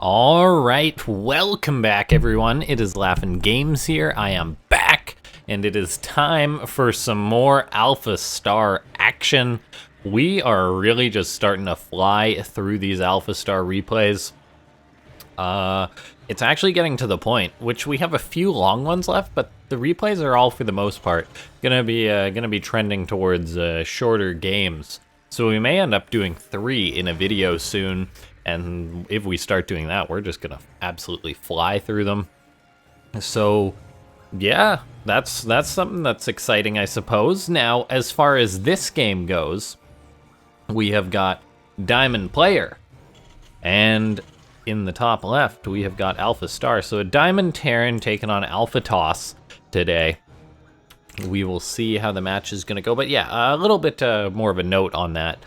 Alright, welcome back everyone. It is LaughNgamez here. I am back, and it is time for some more AlphaStar action. We are really just starting to fly through these AlphaStar replays. It's actually getting to the point, which we have a few long ones left, but the replays are all, for the most part, gonna be trending towards shorter games. So we may end up doing 3 in a video soon. And if we start doing that, we're just gonna absolutely fly through them. So, yeah, that's something that's exciting, I suppose. Now, as far as this game goes, we have got Diamond Player, and in the top left, we have got AlphaStar. So a Diamond Terran taking on AlphaToss today. We will see how the match is gonna go, but yeah, a little bit more of a note on that.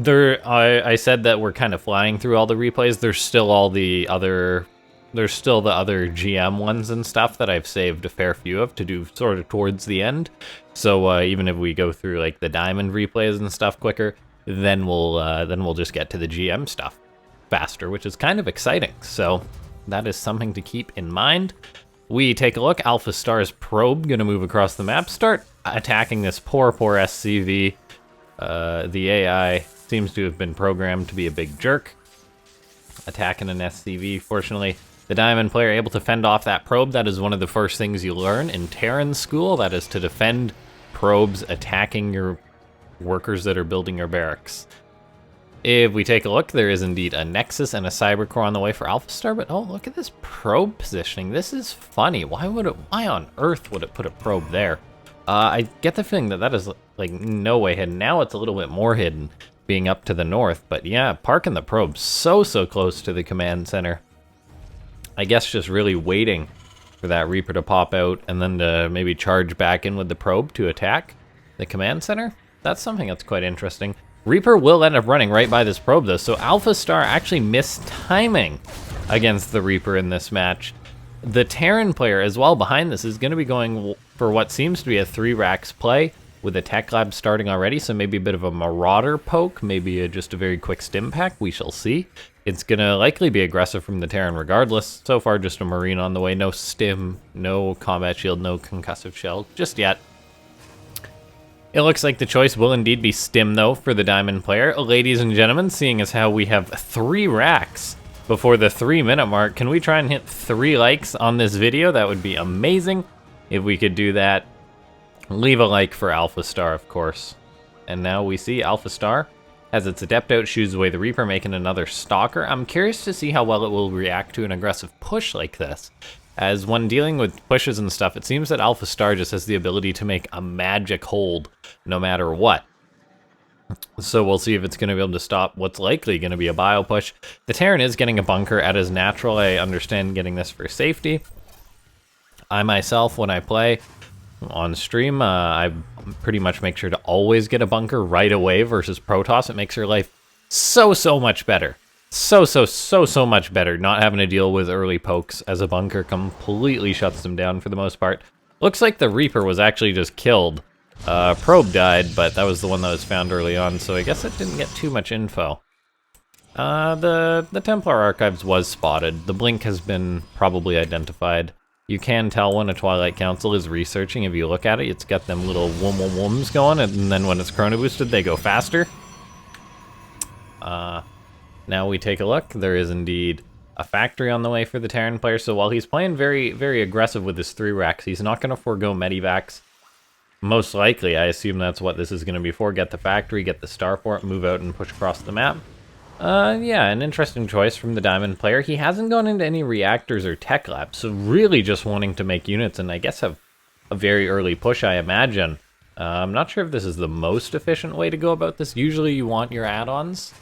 I said that we're kind of flying through all the replays. There's still the other GM ones and stuff that I've saved a fair few of to do sort of towards the end. So even if we go through like the diamond replays and stuff quicker, then we'll just get to the GM stuff faster, which is kind of exciting. So that is something to keep in mind. We take a look. AlphaStar's probe gonna move across the map, start attacking this poor SCV. The AI seems to have been programmed to be a big jerk, attacking an SCV. Fortunately, the Diamond Player able to fend off that probe. That is one of the first things you learn in Terran school. That is to defend probes attacking your workers that are building your barracks. If we take a look, there is indeed a Nexus and a Cybercore on the way for AlphaStar, but oh, look at this probe positioning. This is funny. Why on earth would it put a probe there? I get the feeling that is like no way hidden. Now it's a little bit more hidden, being up to the north. But yeah, parking the probe so close to the command center. I guess just really waiting for that Reaper to pop out and then to maybe charge back in with the probe to attack the command center. That's something that's quite interesting. Reaper will end up running right by this probe though, so AlphaStar actually missed timing against the Reaper in this match. The Terran player as well behind this is going to be going for what seems to be a 3 racks play with a tech lab starting already, so maybe a bit of a marauder poke, maybe just a very quick stim pack, we shall see. It's going to likely be aggressive from the Terran regardless. So far just a Marine on the way, no stim, no combat shield, no concussive shell just yet. It looks like the choice will indeed be stim though for the Diamond Player. Ladies and gentlemen, seeing as how we have 3 racks before the 3-minute mark, can we try and hit 3 likes on this video? That would be amazing if we could do that. Leave a like for AlphaStar, of course. And now we see AlphaStar has its Adept out, shoos away the Reaper, making another Stalker. I'm curious to see how well it will react to an aggressive push like this. As when dealing with pushes and stuff, it seems that AlphaStar just has the ability to make a magic hold no matter what. So we'll see if it's going to be able to stop what's likely going to be a bio push. The Terran is getting a bunker at his natural. I understand getting this for safety. I myself, when I play on stream, I pretty much make sure to always get a bunker right away versus Protoss. It makes your life so much better. So much better not having to deal with early pokes, as a bunker completely shuts them down for the most part. Looks like the Reaper was actually just killed. Probe died, but that was the one that was found early on, so I guess it didn't get too much info. The Templar Archives was spotted. The blink has been probably identified. You can tell when a Twilight Council is researching. If you look at it, it's got them little wums going, and then when it's chrono boosted, they go faster. Now we take a look. There is indeed a factory on the way for the Terran player, so while he's playing very aggressive with his 3 racks, he's not going to forego medivacs. Most likely, I assume that's what this is going to be for. Get the factory, get the starport, move out and push across the map. Yeah, an interesting choice from the Diamond Player. He hasn't gone into any reactors or tech labs, so really just wanting to make units and I guess have a very early push, I imagine. I'm not sure if this is the most efficient way to go about this. Usually you want your add-ons.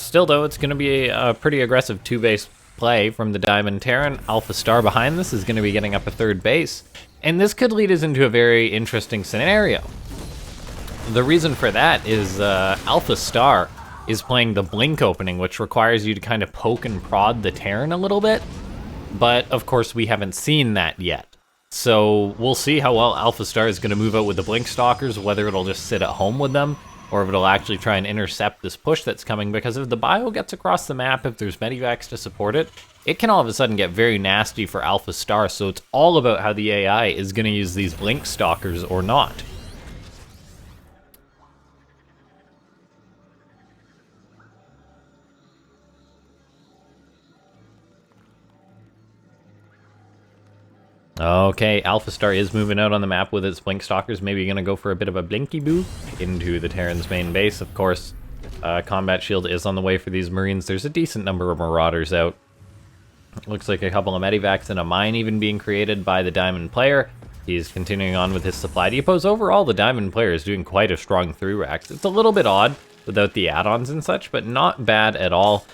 Still though, it's going to be a pretty aggressive 2-base play from the Diamond Terran. AlphaStar behind this is going to be getting up a 3rd base. And this could lead us into a very interesting scenario. The reason for that is AlphaStar is playing the blink opening, which requires you to kind of poke and prod the Terran a little bit. But of course, we haven't seen that yet. So we'll see how well AlphaStar is going to move out with the blink stalkers, whether it'll just sit at home with them or if it'll actually try and intercept this push that's coming, because if the bio gets across the map, if there's medivacs to support it, it can all of a sudden get very nasty for AlphaStar, so it's all about how the AI is going to use these blink stalkers or not. Okay, AlphaStar is moving out on the map with its Blink Stalkers. Maybe going to go for a bit of a Blinky Boo into the Terran's main base. Of course, Combat Shield is on the way for these Marines. There's a decent number of Marauders out. Looks like a couple of Medivacs and a mine even being created by the Diamond player. He's continuing on with his supply depots. Overall, the Diamond player is doing quite a strong 3-racks. It's a little bit odd without the add-ons and such, but not bad at all.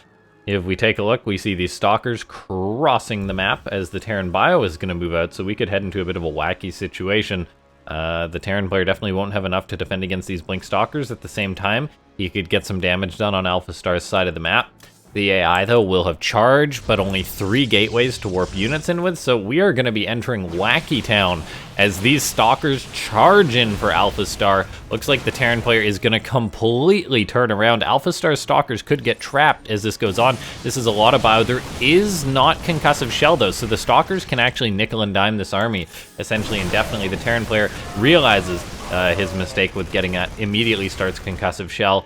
If we take a look, we see these Stalkers crossing the map as the Terran bio is going to move out, so we could head into a bit of a wacky situation. The Terran player definitely won't have enough to defend against these Blink Stalkers. At the same time, he could get some damage done on AlphaStar's side of the map. The AI, though, will have charge, but only 3 gateways to warp units in with, so we are going to be entering Wacky Town as these Stalkers charge in for AlphaStar. Looks like the Terran player is going to completely turn around. AlphaStar's Stalkers could get trapped as this goes on. This is a lot of bio. There is not concussive shell, though, so the Stalkers can actually nickel and dime this army, essentially indefinitely. The Terran player realizes his mistake with getting that, immediately starts concussive shell.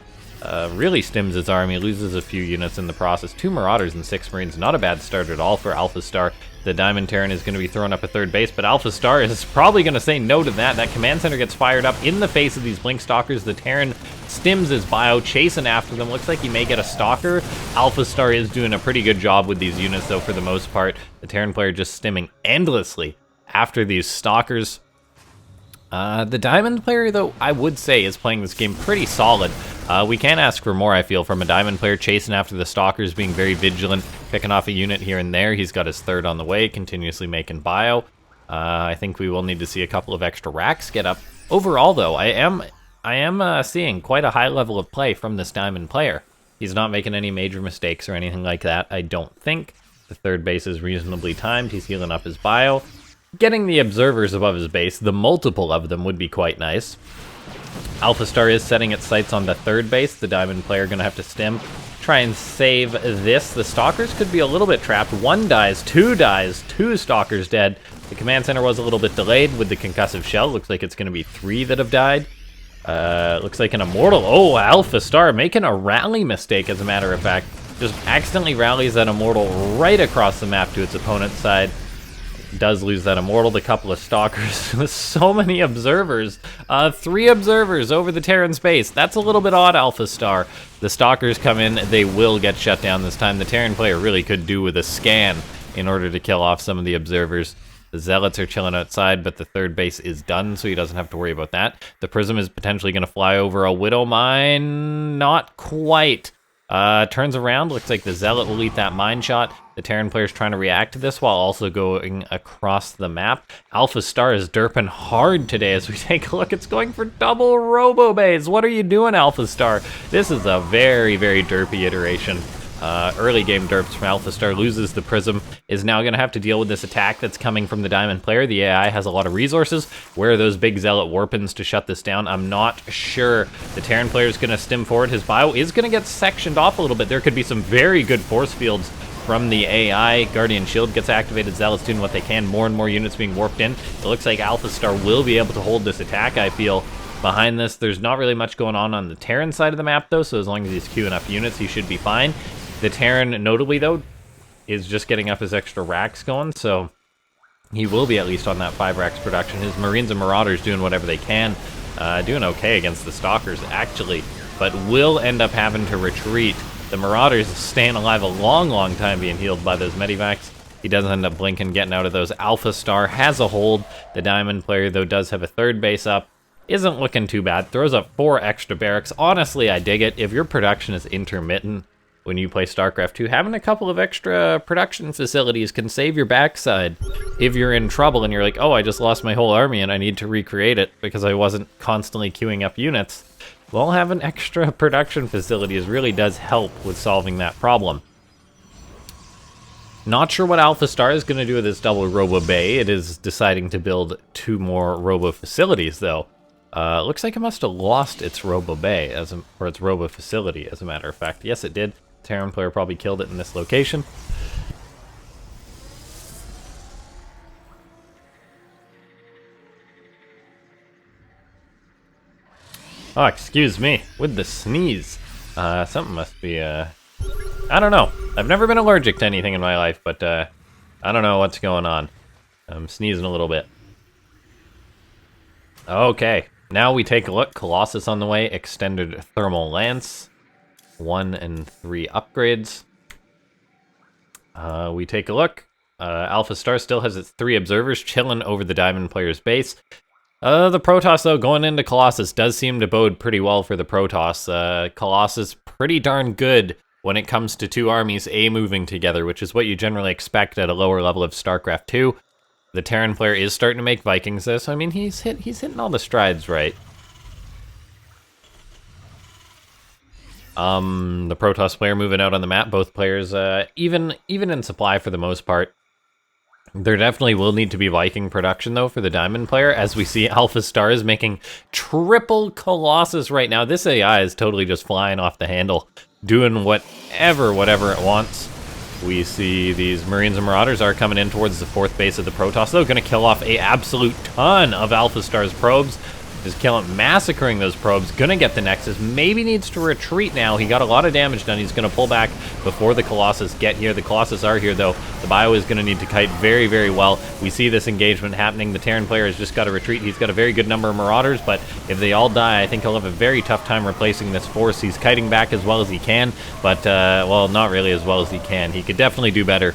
Really stims his army, loses a few units in the process. 2 Marauders and 6 Marines, not a bad start at all for AlphaStar. The Diamond Terran is going to be throwing up a 3rd base, but AlphaStar is probably going to say no to that. That command center gets fired up in the face of these Blink Stalkers. The Terran stims his bio, chasing after them. Looks like he may get a Stalker. AlphaStar is doing a pretty good job with these units, though, for the most part. The Terran player just stimming endlessly after these Stalkers. The Diamond player, though, I would say is playing this game pretty solid. We can't ask for more, I feel, from a Diamond player chasing after the Stalkers, being very vigilant, picking off a unit here and there. He's got his 3rd on the way, continuously making bio. I think we will need to see a couple of extra racks get up. Overall, though, I am seeing quite a high level of play from this Diamond player. He's not making any major mistakes or anything like that, I don't think. The 3rd base is reasonably timed. He's healing up his bio. Getting the observers above his base, the multiple of them, would be quite nice. AlphaStar is setting its sights on the 3rd base. The Diamond player going to have to stim, try and save this. The Stalkers could be a little bit trapped. 1 dies, 2 dies, 2 Stalkers dead. The command center was a little bit delayed with the concussive shell. Looks like it's going to be 3 that have died. Looks like an Immortal. Oh, AlphaStar making a rally mistake, as a matter of fact. Just accidentally rallies that Immortal right across the map to its opponent's side. Does lose that Immortal, the couple of Stalkers with so many observers. 3 observers over the Terran space. That's a little bit odd, AlphaStar. The Stalkers come in, they will get shut down this time. The Terran player really could do with a scan in order to kill off some of the observers. The Zealots are chilling outside, but the 3rd base is done, so he doesn't have to worry about that. The Prism is potentially going to fly over a Widow Mine. Not quite. Turns around, looks like the Zealot will eat that mine shot. The Terran player's trying to react to this while also going across the map. AlphaStar is derping hard today as we take a look. It's going for double Robo Bays. What are you doing, AlphaStar? This is a very, very derpy iteration. Early game derps from AlphaStar, loses the Prism, is now going to have to deal with this attack that's coming from the Diamond player. The AI has a lot of resources. Where are those big Zealot Warpins to shut this down? I'm not sure. The Terran player is going to stim forward. His bio is going to get sectioned off a little bit. There could be some very good force fields from the AI. Guardian Shield gets activated. Zealots doing what they can. More and more units being warped in. It looks like AlphaStar will be able to hold this attack, I feel. Behind this, there's not really much going on the Terran side of the map, though, so as long as he's queuing up units, he should be fine. The Terran, notably, though, is just getting up his extra racks going, so he will be at least on that 5 racks production. His Marines and Marauders doing whatever they can. Doing okay against the Stalkers, actually, but will end up having to retreat. The Marauders staying alive a long, long time being healed by those Medivacs. He does end up blinking, getting out of those. AlphaStar has a hold. The Diamond player, though, does have a 3rd base up. Isn't looking too bad. Throws up 4 extra barracks. Honestly, I dig it. If your production is intermittent when you play Starcraft 2, having a couple of extra production facilities can save your backside. If you're in trouble and you're like, oh, I just lost my whole army and I need to recreate it because I wasn't constantly queuing up units, well, having extra production facilities really does help with solving that problem. Not sure what AlphaStar is going to do with this double Robo Bay. It is deciding to build 2 more Robo facilities, though. Looks like it must have lost its Robo Bay, or its Robo Facility, as a matter of fact. Yes, it did. Terran player probably killed it in this location. Oh, excuse me, with the sneeze. Something must be, I don't know. I've never been allergic to anything in my life, but, I don't know what's going on. I'm sneezing a little bit. Okay, now we take a look. Colossus on the way, extended thermal lance. 1 and 3 upgrades. We take a look. AlphaStar still has its 3 observers chilling over the Diamond player's base. The Protoss, though, going into Colossus does seem to bode pretty well for the Protoss. Colossus pretty darn good when it comes to 2 armies moving together, which is what you generally expect at a lower level of Starcraft 2. The Terran player is starting to make Vikings, though, so I mean, he's hitting all the strides right. The Protoss player moving out on the map, both players even in supply for the most part. There definitely will need to be Viking production, though, for the Diamond player, as we see AlphaStar is making triple Colossus right now. This AI is totally just flying off the handle, doing whatever it wants. We see these Marines and Marauders are coming in towards the 4th base of the Protoss, though, going to kill off a absolute ton of AlphaStar's probes. Just massacring those probes. Gonna get the Nexus. Maybe needs to retreat now. He got a lot of damage done. He's gonna pull back before the Colossus get here. The Colossus are here, though. The bio is gonna need to kite very, very well. We see this engagement happening. The Terran player has just got to retreat. He's got a very good number of Marauders, but if they all die, I think he'll have a very tough time replacing this force. He's kiting back as well as he can, but, well, not really as well as he can. He could definitely do better.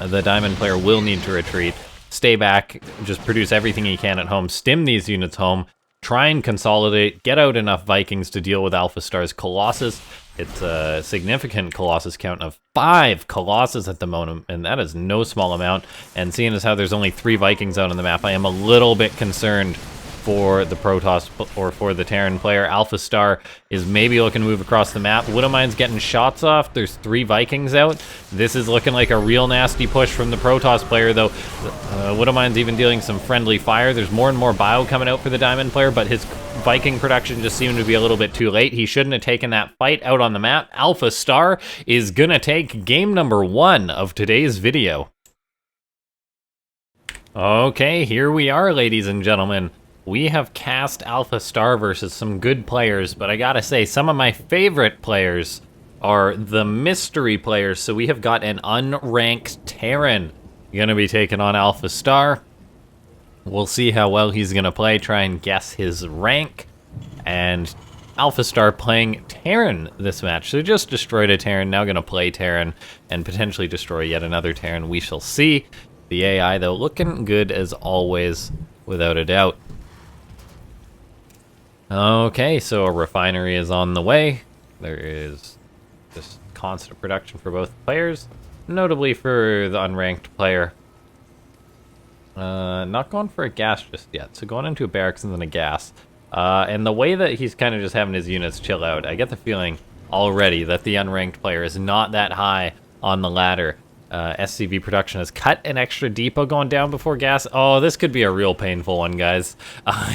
The Diamond player will need to retreat. Stay back, just produce everything he can at home, stim these units home, try and consolidate, get out enough Vikings to deal with AlphaStar's Colossus. It's a significant Colossus count of 5 Colossus at the moment, and that is no small amount. And seeing as how there's only 3 Vikings out on the map, I am a little bit concerned for the Protoss, or for the Terran player. AlphaStar is maybe looking to move across the map. Widowmine's getting shots off. There's 3 Vikings out. This is looking like a real nasty push from the Protoss player, though. Widowmine's even dealing some friendly fire. There's more and more bio coming out for the Diamond player, but his Viking production just seemed to be a little bit too late. He shouldn't have taken that fight out on the map. AlphaStar is gonna take game number 1 of today's video. Okay, here we are, ladies and gentlemen. We have cast AlphaStar versus some good players, but I gotta say, some of my favorite players are the mystery players. So we have got an unranked Terran gonna be taking on AlphaStar. We'll see how well he's gonna play, try and guess his rank. And AlphaStar playing Terran this match. So just destroyed a Terran, now gonna play Terran and potentially destroy yet another Terran. We shall see. The AI, though, looking good as always, without a doubt. Okay, so a refinery is on the way. There is just constant production for both players, notably for the unranked player. Not going for a gas just yet, so going into a barracks and then a gas. And the way that he's kind of just having his units chill out, I get the feeling already that the unranked player is not that high on the ladder. SCV production has cut an extra depot going down before gas. Oh, this could be a real painful one, guys.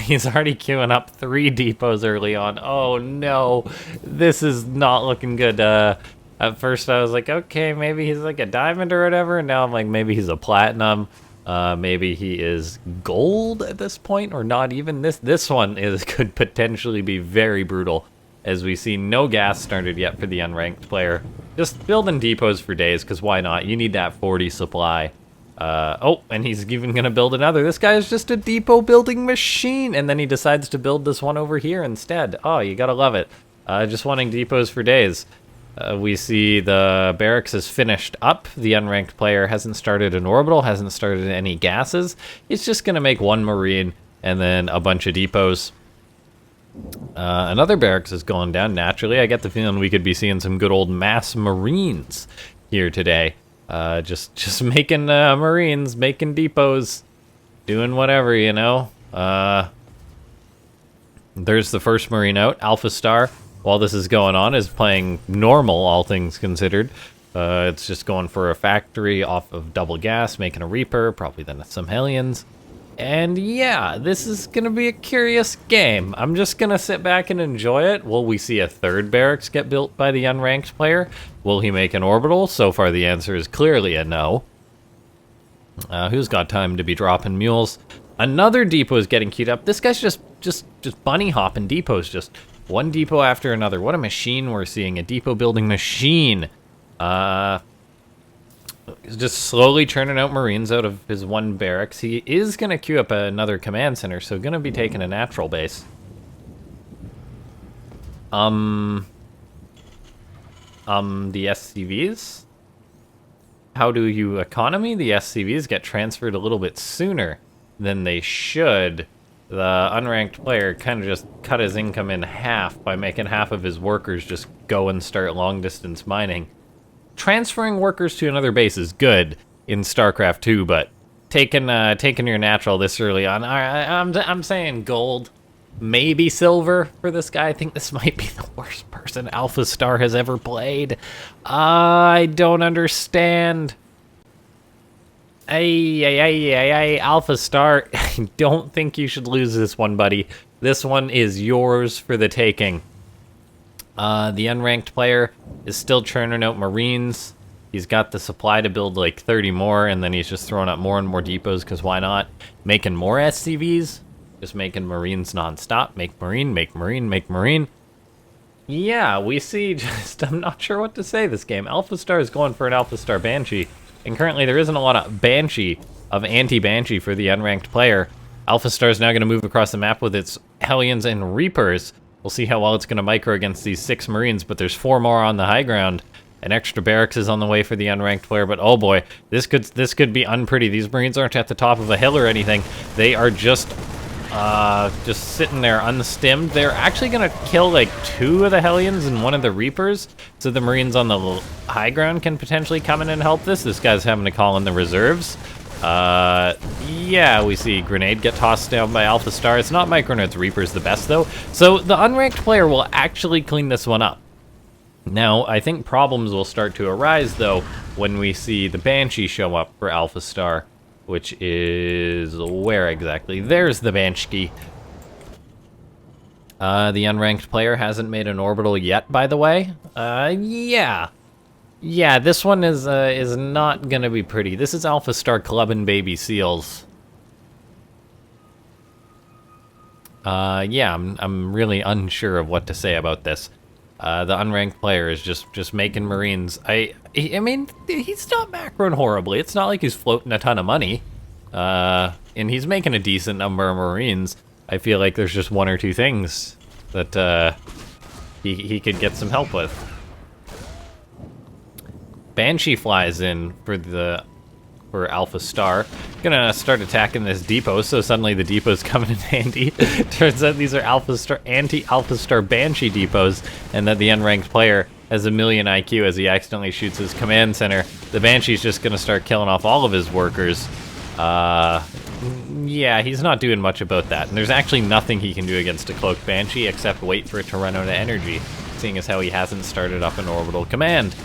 He's already queuing up 3 depots early on. Oh no, this is not looking good. At first I was like, okay, maybe he's like a diamond or whatever. And now I'm like, maybe he's a platinum. Maybe he is gold at this point, or not even. This one could potentially be very brutal, as we see no gas started yet for the unranked player. Just building depots for days, because why not? You need that 40 supply. Oh, and he's even going to build another. This guy is just a depot building machine, and then he decides to build this one over here instead. Oh, you gotta love it. Just wanting depots for days. We see the barracks is finished up. The unranked player hasn't started an orbital, hasn't started any gases. It's just going to make 1 marine and then a bunch of depots. Another barracks is going down naturally. I get the feeling we could be seeing some good old mass marines here today. Just making marines, making depots, doing whatever, you know. There's the first marine out. AlphaStar, while this is going on, is playing normal, all things considered. It's just going for a factory off of double gas, making a Reaper, probably then some Hellions. And yeah, this is gonna be a curious game. I'm just gonna sit back and enjoy it. Will we see a third barracks get built by the unranked player? Will he make an orbital? So far the answer is clearly a no. Who's got time to be dropping mules? Another depot is getting queued up. This guy's just bunny hopping depots, just one depot after another. What a machine we're seeing, a depot building machine. Just slowly churning out Marines out of his one barracks. He is going to queue up another command center, so going to be taking a natural base. The SCVs? How do you economy? The SCVs get transferred a little bit sooner than they should. The unranked player kind of just cut his income in half by making half of his workers just go and start long distance mining. Transferring workers to another base is good in Starcraft 2, but taking your natural this early on, I'm saying gold, maybe silver for this guy. I think this might be the worst person AlphaStar has ever played. I don't understand. AlphaStar, I don't think you should lose this one, buddy. This one is yours for the taking. The unranked player is still churning out Marines. He's got the supply to build like 30 more, and then he's just throwing up more and more depots, because why not? Making more SCVs, just making Marines non-stop. Make Marine, make Marine, make Marine. Yeah, we see just, I'm not sure what to say this game. AlphaStar is going for an AlphaStar Banshee, and currently there isn't a lot of Banshee, of anti-Banshee for the unranked player. AlphaStar is now going to move across the map with its Hellions and Reapers. We'll see how well it's going to micro against these 6 Marines, but there's 4 more on the high ground. An extra barracks is on the way for the unranked player, but oh boy, this could be unpretty. These Marines aren't at the top of a hill or anything. They are just sitting there unstimmed. They're actually going to kill like 2 of the Hellions and 1 of the Reapers, so the Marines on the high ground can potentially come in and help this. This guy's having to call in the reserves. Yeah, we see Grenade get tossed down by AlphaStar. It's not Micronauts Reapers the best, though. So the unranked player will actually clean this one up. Now, I think problems will start to arise, though, when we see the Banshee show up for AlphaStar, which is where exactly? There's the Banshee. The unranked player hasn't made an orbital yet, by the way. Yeah, this one is not gonna be pretty. This is AlphaStar clubbing baby seals. Yeah, I'm really unsure of what to say about this. The unranked player is just making Marines. I mean, he's not macroing horribly. It's not like he's floating a ton of money. And he's making a decent number of Marines. I feel like there's just 1 or 2 things that he could get some help with. Banshee flies in for AlphaStar. Gonna start attacking this depot, so suddenly the depot's coming in handy. Turns out these are anti-AlphaStar Banshee depots, and that the unranked player has a million IQ as he accidentally shoots his command center. The Banshee's just gonna start killing off all of his workers. Yeah, he's not doing much about that, and there's actually nothing he can do against a cloaked Banshee except wait for it to run out of energy, seeing as how he hasn't started up an orbital command.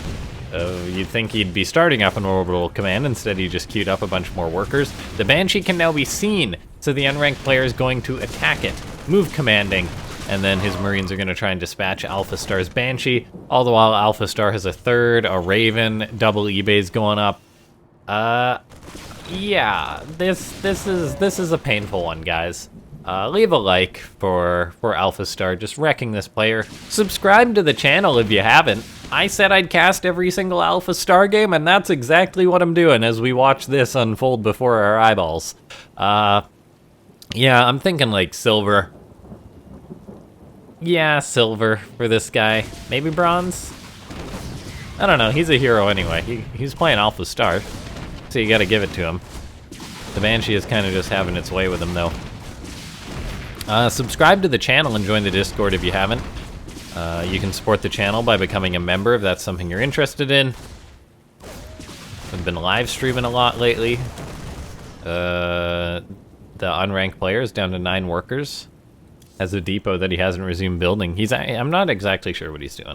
You'd think he'd be starting up an orbital command, instead he just queued up a bunch more workers. The Banshee can now be seen, so the unranked player is going to attack it, move commanding, and then his Marines are going to try and dispatch AlphaStar's Banshee, all the while AlphaStar has a third, a Raven, double eBays going up. Yeah, this is a painful one, guys. Leave a like for AlphaStar, just wrecking this player. Subscribe to the channel if you haven't. I said I'd cast every single AlphaStar game, and that's exactly what I'm doing as we watch this unfold before our eyeballs. Yeah, I'm thinking like silver. Yeah, silver for this guy. Maybe bronze? I don't know, he's a hero anyway. He's playing AlphaStar, so you gotta give it to him. The Banshee is kind of just having its way with him, though. Subscribe to the channel and join the Discord if you haven't. You can support the channel by becoming a member if that's something you're interested in. I've been live streaming a lot lately. The unranked player is down to 9 workers. Has a depot that he hasn't resumed building. I'm not exactly sure what he's doing.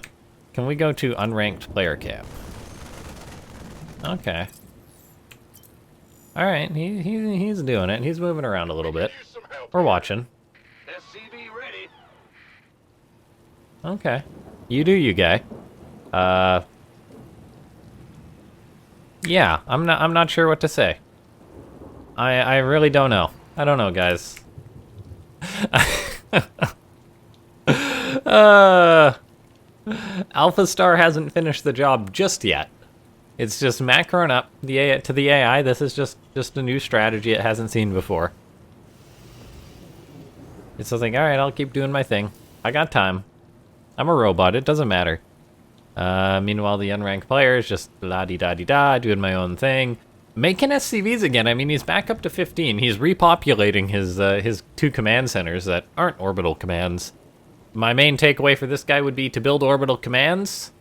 Can we go to unranked player camp? Okay. All right, he's doing it. He's moving around a little bit. We're watching. SCV ready. Okay, you do you, guy. Yeah, I'm not sure what to say. I really don't know. I don't know, guys. AlphaStar hasn't finished the job just yet. It's just macroing up to the AI. This is just a new strategy it hasn't seen before. It's just like, all right, I'll keep doing my thing. I got time. I'm a robot. It doesn't matter. Meanwhile, the unranked player is just la-di-da-di-da, doing my own thing. Making SCVs again. I mean, he's back up to 15. He's repopulating his 2 command centers that aren't orbital commands. My main takeaway for this guy would be to build orbital commands.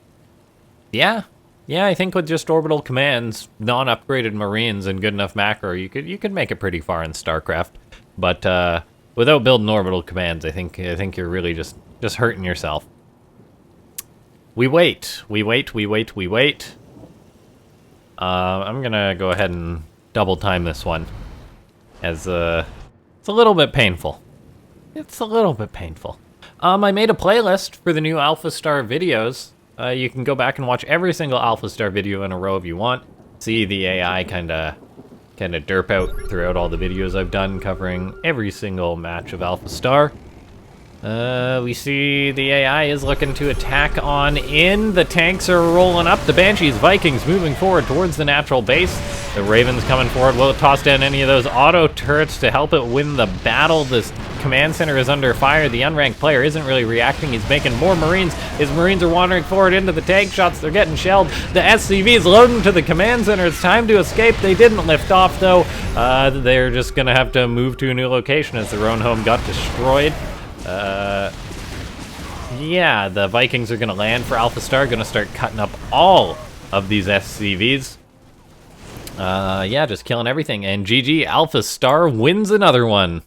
Yeah, I think with just orbital commands, non-upgraded Marines, and good enough macro, you could make it pretty far in Starcraft. But without building orbital commands, I think you're really just hurting yourself. We wait. I'm gonna go ahead and double time this one, as it's a little bit painful. It's a little bit painful. I made a playlist for the new AlphaStar videos. You can go back and watch every single AlphaStar video in a row if you want. See the AI kind of derp out throughout all the videos I've done covering every single match of AlphaStar. We see the AI is looking to attack on in. The tanks are rolling up. The Banshees, Vikings moving forward towards the natural base. The Ravens coming forward. Will it toss down any of those auto turrets to help it win the battle? This command center is under fire. The unranked player isn't really reacting. He's making more Marines. His Marines are wandering forward into the tank shots. They're getting shelled. The SCV is loading to the command center. It's time to escape. They didn't lift off, though. They're just going to have to move to a new location as their own home got destroyed. Yeah, the Vikings are going to land for AlphaStar, going to start cutting up all of these SCVs. Yeah, just killing everything. And GG, AlphaStar wins another one.